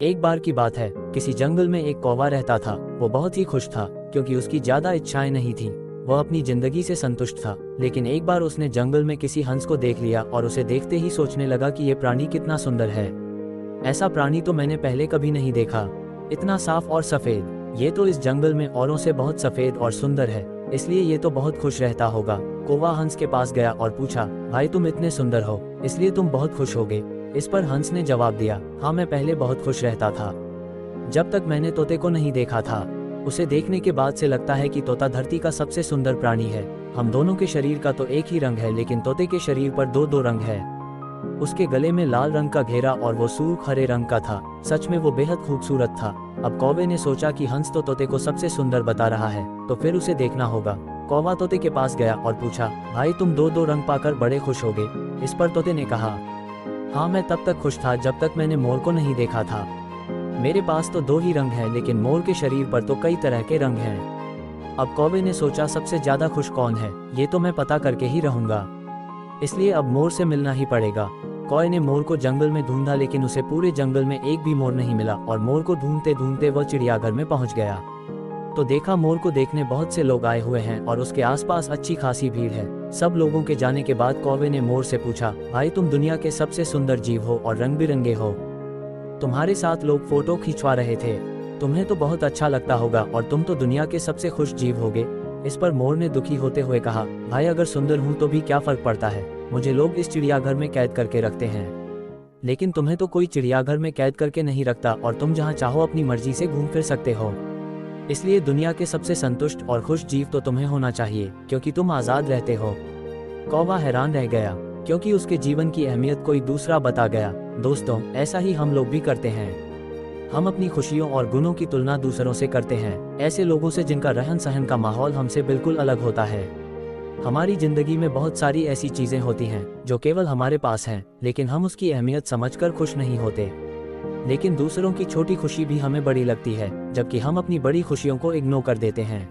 एक बार की बात है, किसी जंगल में एक कौवा रहता था। वो बहुत ही खुश था क्योंकि उसकी ज्यादा इच्छाएं नहीं थीं। वह अपनी जिंदगी से संतुष्ट था। लेकिन एक बार उसने जंगल में किसी हंस को देख लिया और उसे देखते ही सोचने लगा कि ये प्राणी कितना सुंदर है। ऐसा प्राणी तो मैंने पहले कभी नहीं देखा, इतना साफ और सफेद। ये तो इस जंगल में औरों से बहुत सफेद और सुंदर है, इसलिए ये तो बहुत खुश रहता होगा। कौवा हंस के पास गया और पूछा, भाई तुम इतने सुंदर हो, इसलिए तुम बहुत खुश होगे। इस पर हंस ने जवाब दिया, हाँ मैं पहले बहुत खुश रहता था, जब तक मैंने तोते को नहीं देखा था। उसे देखने के बाद से लगता है कि तोता धरती का सबसे सुंदर प्राणी है। हम दोनों के शरीर का तो एक ही रंग है, लेकिन तोते के शरीर पर दो दो रंग है। उसके गले में लाल रंग का घेरा और वो सूर्ख हरे रंग का था। सच में वो बेहद खूबसूरत था। अब कौवे ने सोचा कि हंस तो तोते को सबसे सुंदर बता रहा है, तो फिर उसे देखना होगा। कौवा तोते के पास गया और पूछा, भाई तुम दो दो रंग पाकर बड़े खुश होगे। इस पर तोते ने कहा, हाँ मैं तब तक खुश था जब तक मैंने मोर को नहीं देखा था। मेरे पास तो दो ही रंग हैं, लेकिन मोर के शरीर पर तो कई तरह के रंग हैं। अब कौवे ने सोचा, सबसे ज्यादा खुश कौन है, ये तो मैं पता करके ही रहूंगा, इसलिए अब मोर से मिलना ही पड़ेगा। कौवे ने मोर को जंगल में ढूंढा, लेकिन उसे पूरे जंगल में एक भी मोर नहीं मिला और मोर को ढूंढते ढूंढते वह चिड़ियाघर में पहुंच गया। तो देखा, मोर को देखने बहुत से लोग आए हुए हैं और उसके आसपास अच्छी खासी भीड़ है। सब लोगों के जाने के बाद कौवे ने मोर से पूछा, भाई तुम दुनिया के सबसे सुंदर जीव हो और रंग बिरंगे हो। तुम्हारे साथ लोग फोटो खिंचवा रहे थे, तुम्हें तो बहुत अच्छा लगता होगा और तुम तो दुनिया के सबसे खुश जीव होगे। इस पर मोर ने दुखी होते हुए कहा, भाई अगर सुंदर हूँ तो भी क्या फर्क पड़ता है, मुझे लोग इस चिड़ियाघर में कैद करके रखते हैं, लेकिन तुम्हें तो कोई चिड़ियाघर में कैद करके नहीं रखता और तुम जहाँ चाहो अपनी मर्जी से घूम फिर सकते हो। इसलिए दुनिया के सबसे संतुष्ट और खुश जीव तो तुम्हें होना चाहिए, क्योंकि तुम आज़ाद रहते हो। कौवा हैरान रह गया, क्योंकि उसके जीवन की अहमियत कोई दूसरा बता गया। दोस्तों, ऐसा ही हम लोग भी करते हैं। हम अपनी खुशियों और गुणों की तुलना दूसरों से करते हैं, ऐसे लोगों से जिनका रहन सहन का माहौल हमसे बिल्कुल अलग होता है। हमारी जिंदगी में बहुत सारी ऐसी चीजें होती हैं जो केवल हमारे पास हैं, लेकिन हम उसकी अहमियत समझकर खुश नहीं होते। लेकिन दूसरों की छोटी खुशी भी हमें बड़ी लगती है, जबकि हम अपनी बड़ी खुशियों को इग्नोर कर देते हैं।